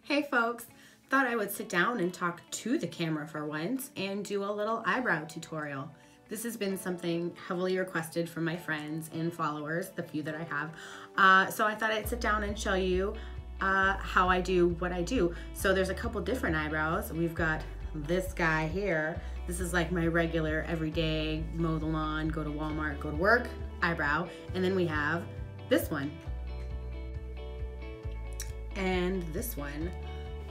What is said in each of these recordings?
Hey folks, thought I would sit down and talk to the camera for once and do a little eyebrow tutorial. This has been something heavily requested from my friends and followers, the few that I have. So I thought I'd sit down and show you how I do what I do. So there's a couple different eyebrows. We've got this guy here. This is like my regular everyday mow the lawn, go to Walmart, go to work eyebrow. And then we have this one. And this one.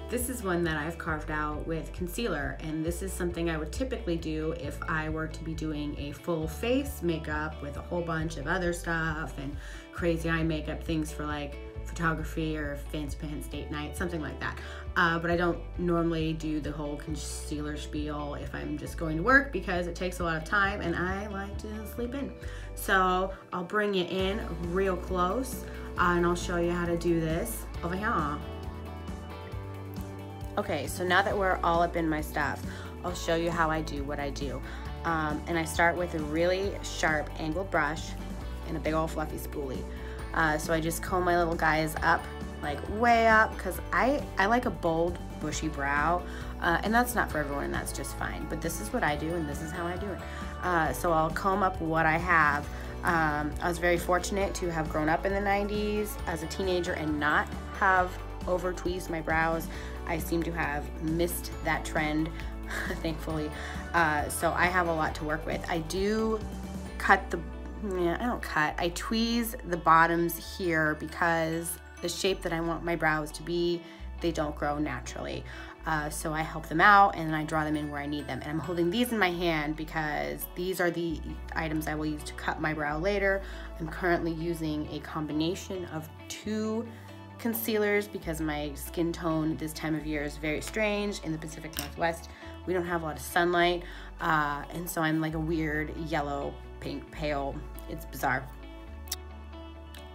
This is one that I've carved out with concealer, and this is something I would typically do if I were to be doing a full face makeup with a whole bunch of other stuff and crazy eye makeup things for like photography or fancy pants date night, something like that. But I don't normally do the whole concealer spiel if I'm just going to work because it takes a lot of time and I like to sleep in. So I'll bring you in real close and I'll show you how to do this over here. Okay, so now that we're all up in my stuff, I'll show you how I do what I do. And I start with a really sharp angled brush and a big old fluffy spoolie. So I just comb my little guys up, like way up, because I like a bold, bushy brow. And that's not for everyone, and that's just fine. But this is what I do, and this is how I do it. So I'll comb up what I have. I was very fortunate to have grown up in the 90s as a teenager and not have over tweezed my brows. I seem to have missed that trend, thankfully. So I have a lot to work with. I do cut I tweeze the bottoms here because the shape that I want my brows to be, they don't grow naturally. So I help them out and then I draw them in where I need them. And I'm holding these in my hand because these are the items I will use to cut my brow later. I'm currently using a combination of two concealers because my skin tone this time of year is very strange. In the Pacific Northwest, we don't have a lot of sunlight, and so I'm like a weird yellow, pink, pale. It's bizarre.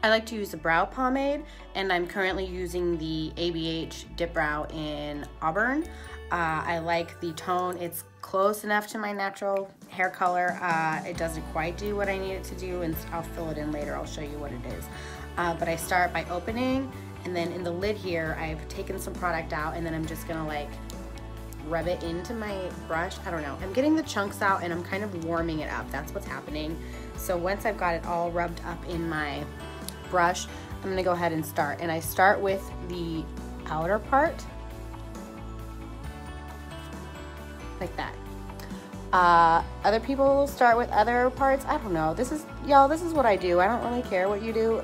I like to use a brow pomade, and I'm currently using the ABH Dipbrow in Auburn. I like the tone. It's close enough to my natural hair color. It doesn't quite do what I need it to do, and I'll fill it in later. I'll show you what it is. But I start by opening, and then in the lid here, I've taken some product out, and then I'm just gonna like rub it into my brush. I don't know. I'm getting the chunks out, and I'm kind of warming it up. That's what's happening. So once I've got it all rubbed up in my brush, I'm gonna go ahead and start. And I start with the outer part, like that. Other people start with other parts. I don't know. This is, y'all, this is what I do. I don't really care what you do.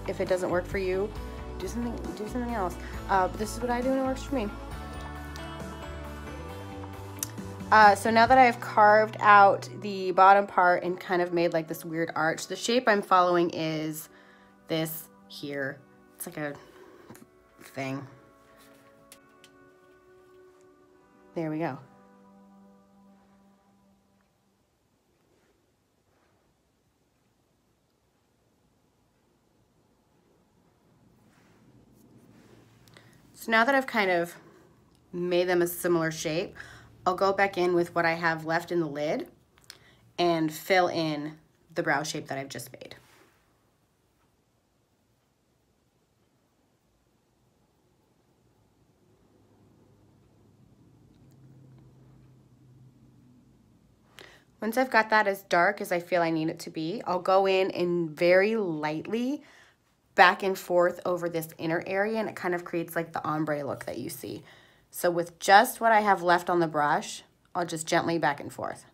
If it doesn't work for you, do something else. But this is what I do and it works for me. So now that I've carved out the bottom part and kind of made like this weird arch, the shape I'm following is this here. It's like a thing. There we go. So now that I've kind of made them a similar shape, I'll go back in with what I have left in the lid and fill in the brow shape that I've just made. Once I've got that as dark as I feel I need it to be, I'll go in and very lightly back and forth over this inner area, and it kind of creates like the ombre look that you see. So with just what I have left on the brush, I'll just gently back and forth.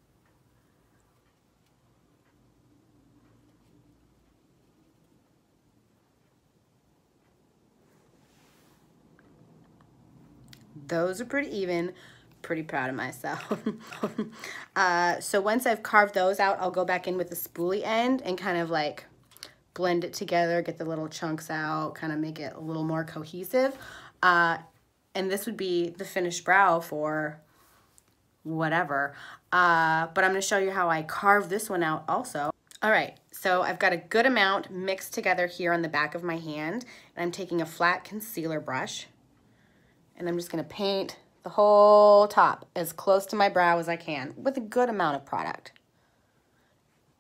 Those are pretty even. Pretty proud of myself. So once I've carved those out, I'll go back in with the spoolie end and kind of like blend it together, get the little chunks out, kind of make it a little more cohesive. And this would be the finished brow for whatever. But I'm gonna show you how I carve this one out also. All right, so I've got a good amount mixed together here on the back of my hand, and I'm taking a flat concealer brush, and I'm just gonna paint the whole top as close to my brow as I can with a good amount of product.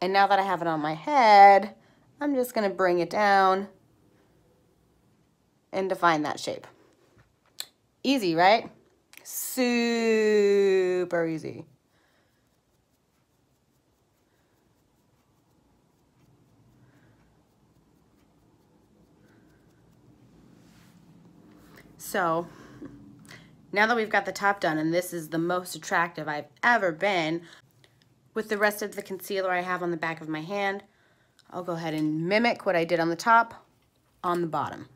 And now that I have it on my head, I'm just gonna bring it down and define that shape. Easy, right? Super easy. So now that we've got the top done, and this is the most attractive I've ever been, with the rest of the concealer I have on the back of my hand, I'll go ahead and mimic what I did on the top on the bottom.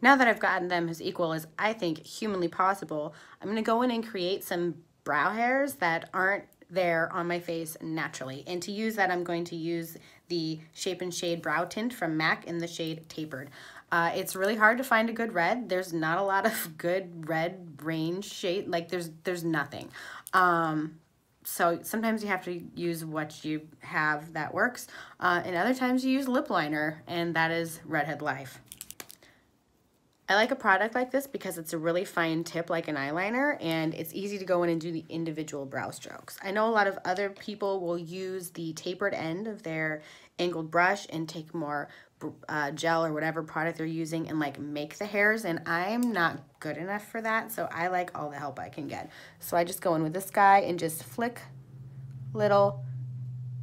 Now that I've gotten them as equal as I think humanly possible, I'm going to go in and create some brow hairs that aren't there on my face naturally. And to use that, I'm going to use the Shape and Shade Brow Tint from MAC in the shade Tapered. It's really hard to find a good red. There's not a lot of good red range shade. Like there's nothing. So sometimes you have to use what you have that works. And other times you use lip liner, and that is Redhead Life. I like a product like this because it's a really fine tip like an eyeliner, and it's easy to go in and do the individual brow strokes. I know a lot of other people will use the tapered end of their angled brush and take more gel or whatever product they're using and like make the hairs, and I'm not good enough for that, so I like all the help I can get. So I just go in with this guy and just flick little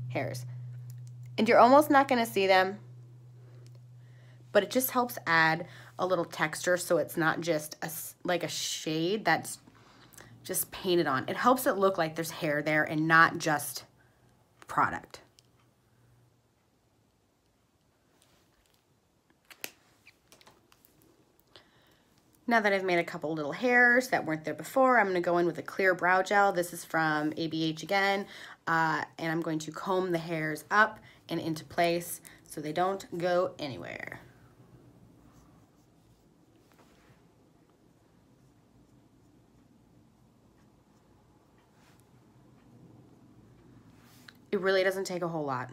hairs. And you're almost not going to see them, but it just helps add a little texture so it's not just like a shade that's just painted on. It helps it look like there's hair there and not just product. Now that I've made a couple little hairs that weren't there before, I'm going to go in with a clear brow gel. This is from ABH again, and I'm going to comb the hairs up and into place so they don't go anywhere. It really doesn't take a whole lot.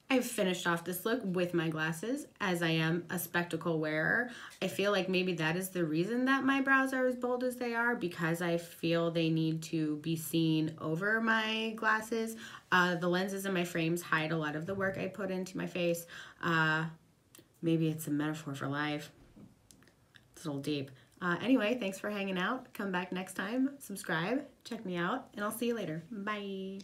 I've finished off this look with my glasses, as I am a spectacle wearer. I feel like maybe that is the reason that my brows are as bold as they are, because I feel they need to be seen over my glasses. The lenses in my frames hide a lot of the work I put into my face. Maybe it's a metaphor for life. It's a little deep. Anyway, thanks for hanging out. Come back next time, subscribe, check me out, and I'll see you later. Bye.